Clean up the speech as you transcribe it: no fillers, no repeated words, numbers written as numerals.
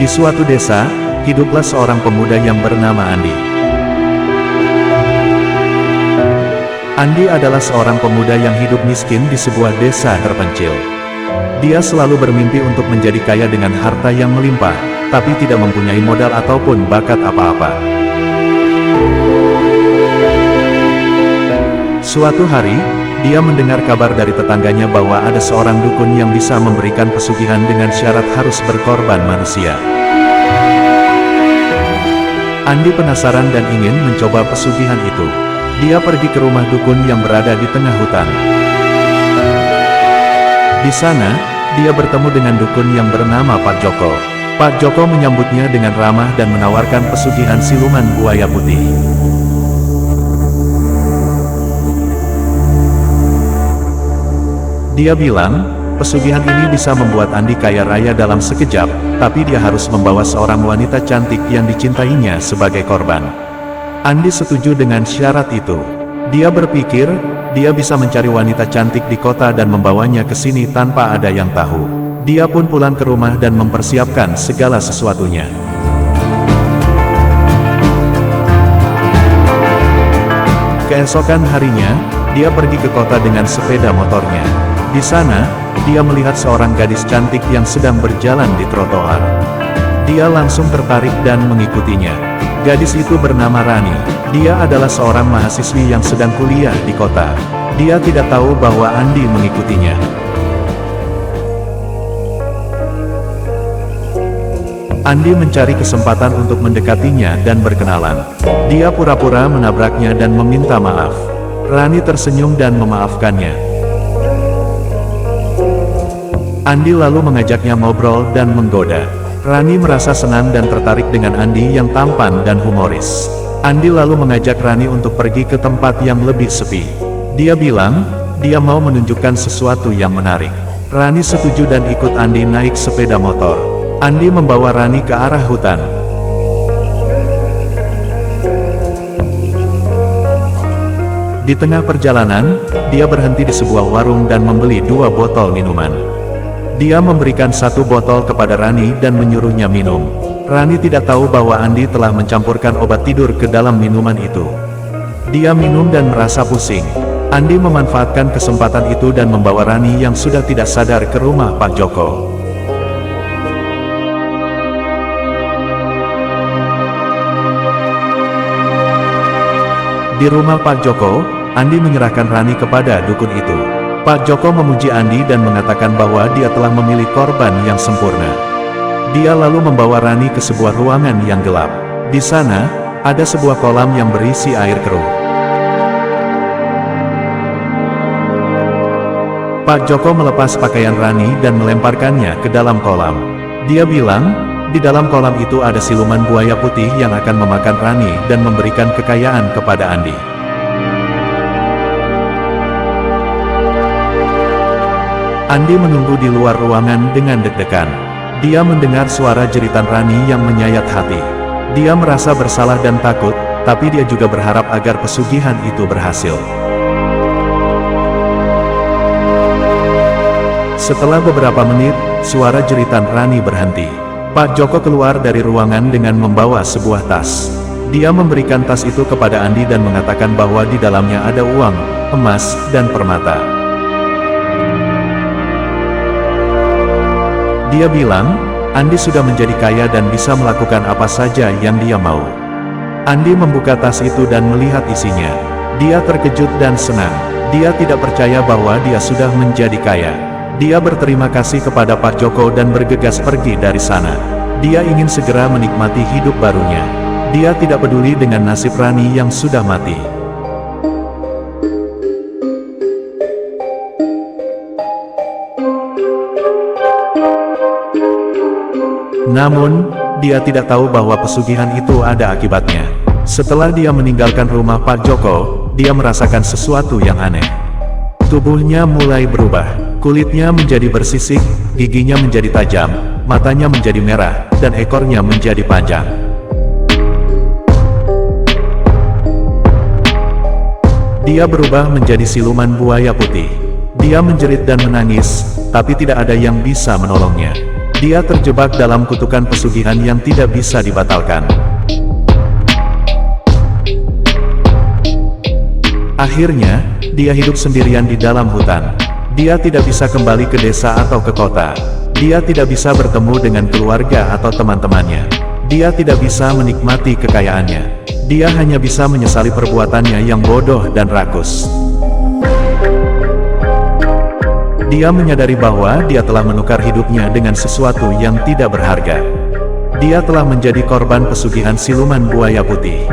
Di suatu desa, hiduplah seorang pemuda yang bernama Andi. Andi adalah seorang pemuda yang hidup miskin di sebuah desa terpencil. Dia selalu bermimpi untuk menjadi kaya dengan harta yang melimpah, tapi tidak mempunyai modal ataupun bakat apa-apa. Suatu hari, dia mendengar kabar dari tetangganya bahwa ada seorang dukun yang bisa memberikan pesugihan dengan syarat harus berkorban manusia. Andi penasaran dan ingin mencoba pesugihan itu. Dia pergi ke rumah dukun yang berada di tengah hutan. Di sana, dia bertemu dengan dukun yang bernama Pak Joko. Pak Joko menyambutnya dengan ramah dan menawarkan pesugihan siluman buaya putih. Dia bilang, pesugihan ini bisa membuat Andi kaya raya dalam sekejap, tapi dia harus membawa seorang wanita cantik yang dicintainya sebagai korban. Andi setuju dengan syarat itu. Dia berpikir, dia bisa mencari wanita cantik di kota dan membawanya ke sini tanpa ada yang tahu. Dia pun pulang ke rumah dan mempersiapkan segala sesuatunya. Keesokan harinya, dia pergi ke kota dengan sepeda motornya. Di sana, dia melihat seorang gadis cantik yang sedang berjalan di trotoar. Dia langsung tertarik dan mengikutinya. Gadis itu bernama Rani. Dia adalah seorang mahasiswi yang sedang kuliah di kota. Dia tidak tahu bahwa Andi mengikutinya. Andi mencari kesempatan untuk mendekatinya dan berkenalan. Dia pura-pura menabraknya dan meminta maaf. Rani tersenyum dan memaafkannya. Andi lalu mengajaknya ngobrol dan menggoda. Rani merasa senang dan tertarik dengan Andi yang tampan dan humoris. Andi lalu mengajak Rani untuk pergi ke tempat yang lebih sepi. Dia bilang, dia mau menunjukkan sesuatu yang menarik. Rani setuju dan ikut Andi naik sepeda motor. Andi membawa Rani ke arah hutan. Di tengah perjalanan, dia berhenti di sebuah warung dan membeli 2 botol minuman. Dia memberikan 1 botol kepada Rani dan menyuruhnya minum. Rani tidak tahu bahwa Andi telah mencampurkan obat tidur ke dalam minuman itu. Dia minum dan merasa pusing. Andi memanfaatkan kesempatan itu dan membawa Rani yang sudah tidak sadar ke rumah Pak Joko. Di rumah Pak Joko, Andi menyerahkan Rani kepada dukun itu. Pak Joko memuji Andi dan mengatakan bahwa dia telah memilih korban yang sempurna. Dia lalu membawa Rani ke sebuah ruangan yang gelap. Di sana, ada sebuah kolam yang berisi air keruh. Pak Joko melepas pakaian Rani dan melemparkannya ke dalam kolam. Dia bilang, di dalam kolam itu ada siluman buaya putih yang akan memakan Rani dan memberikan kekayaan kepada Andi. Andi menunggu di luar ruangan dengan deg-degan. Dia mendengar suara jeritan Rani yang menyayat hati. Dia merasa bersalah dan takut, tapi dia juga berharap agar pesugihan itu berhasil. Setelah beberapa menit, suara jeritan Rani berhenti. Pak Joko keluar dari ruangan dengan membawa sebuah tas. Dia memberikan tas itu kepada Andi dan mengatakan bahwa di dalamnya ada uang, emas, dan permata. Dia bilang, Andi sudah menjadi kaya dan bisa melakukan apa saja yang dia mau. Andi membuka tas itu dan melihat isinya. Dia terkejut dan senang. Dia tidak percaya bahwa dia sudah menjadi kaya. Dia berterima kasih kepada Pak Joko dan bergegas pergi dari sana. Dia ingin segera menikmati hidup barunya. Dia tidak peduli dengan nasib Rani yang sudah mati. Namun, dia tidak tahu bahwa pesugihan itu ada akibatnya. Setelah dia meninggalkan rumah Pak Joko, dia merasakan sesuatu yang aneh. Tubuhnya mulai berubah. Kulitnya menjadi bersisik, giginya menjadi tajam, matanya menjadi merah, dan ekornya menjadi panjang. Dia berubah menjadi siluman buaya putih. Dia menjerit dan menangis, tapi tidak ada yang bisa menolongnya. Dia terjebak dalam kutukan pesugihan yang tidak bisa dibatalkan. Akhirnya, dia hidup sendirian di dalam hutan. Dia tidak bisa kembali ke desa atau ke kota. Dia tidak bisa bertemu dengan keluarga atau teman-temannya. Dia tidak bisa menikmati kekayaannya. Dia hanya bisa menyesali perbuatannya yang bodoh dan rakus. Dia menyadari bahwa dia telah menukar hidupnya dengan sesuatu yang tidak berharga. Dia telah menjadi korban pesugihan siluman buaya putih.